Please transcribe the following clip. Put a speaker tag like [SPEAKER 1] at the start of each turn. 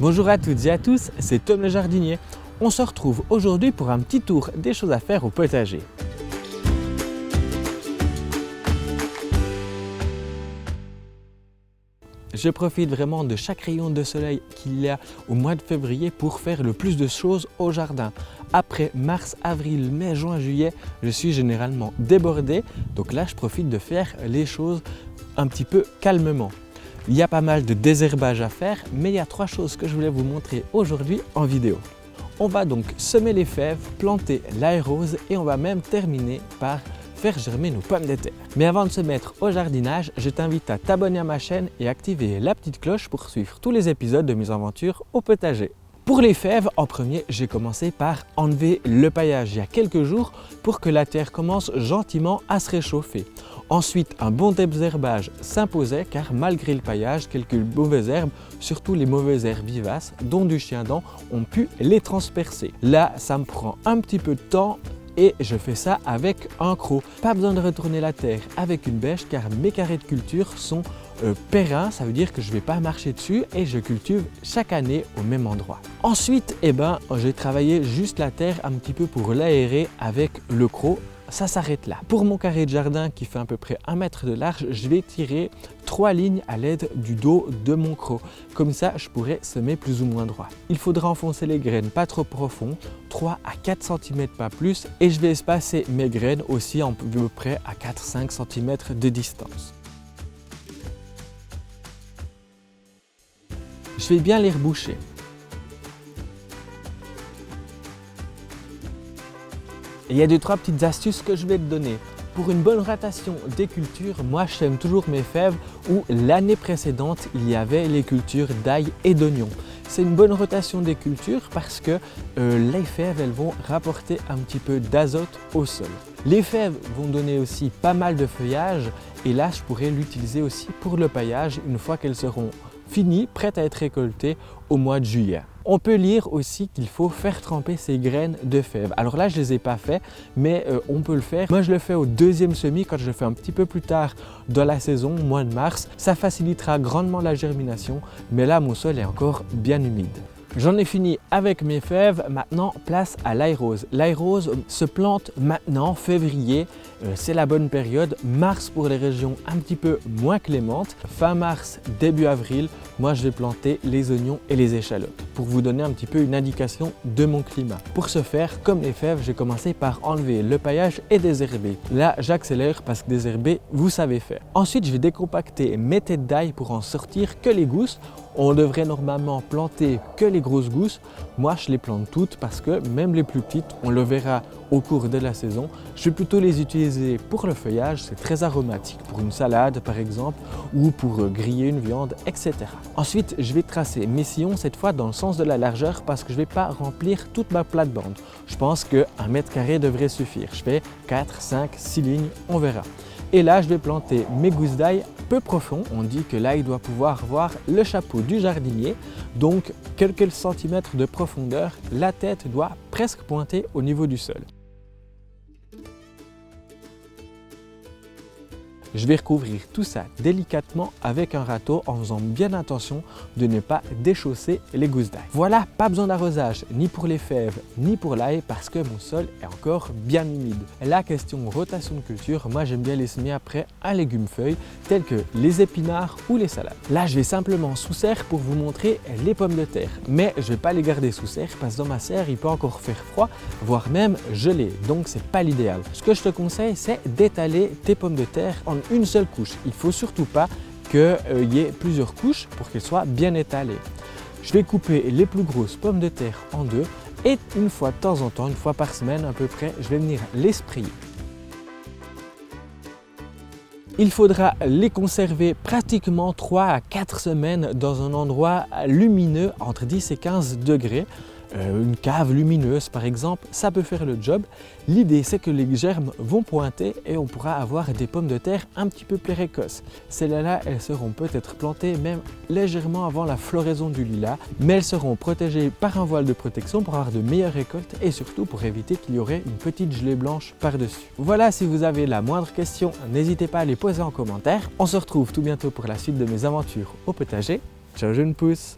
[SPEAKER 1] Bonjour à toutes et à tous, c'est Tom le jardinier. On se retrouve aujourd'hui pour un petit tour des choses à faire au potager. Je profite vraiment de chaque rayon de soleil qu'il y a au mois de février pour faire le plus de choses au jardin. Après mars, avril, mai, juin, juillet, je suis généralement débordé. Donc là, je profite de faire les choses un petit peu calmement. Il y a pas mal de désherbage à faire, mais il y a 3 choses que je voulais vous montrer aujourd'hui en vidéo. On va donc semer les fèves, planter l'aérose et on va même terminer par faire germer nos pommes de terre. Mais avant de se mettre au jardinage, je t'invite à t'abonner à ma chaîne et activer la petite cloche pour suivre tous les épisodes de mes aventures au potager. Pour les fèves, en premier, j'ai commencé par enlever le paillage il y a quelques jours pour que la terre commence gentiment à se réchauffer. Ensuite, un bon désherbage s'imposait car malgré le paillage, quelques mauvaises herbes, surtout les mauvaises herbes vivaces, dont du chien-dent, ont pu les transpercer. Là, ça me prend un petit peu de temps et je fais ça avec un croc. Pas besoin de retourner la terre avec une bêche car mes carrés de culture sont périns, ça veut dire que je ne vais pas marcher dessus et je cultive chaque année au même endroit. Ensuite, j'ai travaillé juste la terre un petit peu pour l'aérer avec le croc. Ça s'arrête là. Pour mon carré de jardin qui fait à peu près 1 mètre de large, je vais tirer 3 lignes à l'aide du dos de mon croc. Comme ça, je pourrai semer plus ou moins droit. Il faudra enfoncer les graines pas trop profond, 3 à 4 cm pas plus, et je vais espacer mes graines aussi à peu près à 4-5 cm de distance. Je vais bien les reboucher. Il y a 2-3 petites astuces que je vais te donner. Pour une bonne rotation des cultures, moi je sème toujours mes fèves où l'année précédente il y avait les cultures d'ail et d'oignon. C'est une bonne rotation des cultures parce que les fèves elles vont rapporter un petit peu d'azote au sol. Les fèves vont donner aussi pas mal de feuillage et là je pourrais l'utiliser aussi pour le paillage une fois qu'elles seront finies, prêtes à être récoltées au mois de juillet. On peut lire aussi qu'il faut faire tremper ces graines de fèves. Alors là, je ne les ai pas fait, mais on peut le faire. Moi, je le fais au 2e semis quand je le fais un petit peu plus tard dans la saison, mois de mars. Ça facilitera grandement la germination, mais là, mon sol est encore bien humide. J'en ai fini avec mes fèves, maintenant place à l'aérose. L'aérose se plante maintenant, février, c'est la bonne période. Mars pour les régions un petit peu moins clémentes. Fin mars, début avril, moi je vais planter les oignons et les échalotes pour vous donner un petit peu une indication de mon climat. Pour ce faire, comme les fèves, j'ai commencé par enlever le paillage et désherber. Là, j'accélère parce que désherber, vous savez faire. Ensuite, je vais décompacter mes têtes d'ail pour en sortir que les gousses. On devrait normalement planter que les grosses gousses. Moi, je les plante toutes parce que même les plus petites, on le verra au cours de la saison. Je vais plutôt les utiliser pour le feuillage, c'est très aromatique pour une salade par exemple ou pour griller une viande, etc. Ensuite, je vais tracer mes sillons cette fois dans le sens de la largeur parce que je ne vais pas remplir toute ma plate-bande. Je pense que 1 mètre carré devrait suffire. Je fais 4, 5, 6 lignes, on verra. Et là, je vais planter mes gousses d'ail peu profonds. On dit que l'ail doit pouvoir voir le chapeau du jardinier. Donc, quelques centimètres de profondeur, la tête doit presque pointer au niveau du sol. Je vais recouvrir tout ça délicatement avec un râteau en faisant bien attention de ne pas déchausser les gousses d'ail. Voilà, pas besoin d'arrosage ni pour les fèves ni pour l'ail parce que mon sol est encore bien humide. La question rotation de culture, moi j'aime bien les semer après un légume-feuille tel que les épinards ou les salades. Là je vais simplement sous serre pour vous montrer les pommes de terre. Mais je ne vais pas les garder sous serre parce que dans ma serre il peut encore faire froid, voire même gelé. Donc c'est pas l'idéal. Ce que je te conseille c'est d'étaler tes pommes de terre en une seule couche. Il ne faut surtout pas qu'il y ait plusieurs couches pour qu'elles soient bien étalées. Je vais couper les plus grosses pommes de terre en 2 et une fois de temps en temps, une fois par semaine à peu près, je vais venir les sprayer. Il faudra les conserver pratiquement 3 à 4 semaines dans un endroit lumineux entre 10 et 15 degrés. Une cave lumineuse par exemple, ça peut faire le job. L'idée c'est que les germes vont pointer et on pourra avoir des pommes de terre un petit peu précoces. Celles-là, elles seront peut-être plantées même légèrement avant la floraison du lilas, mais elles seront protégées par un voile de protection pour avoir de meilleures récoltes et surtout pour éviter qu'il y aurait une petite gelée blanche par-dessus. Voilà, si vous avez la moindre question, n'hésitez pas à les poser en commentaire. On se retrouve tout bientôt pour la suite de mes aventures au potager. Ciao, jeune pousse!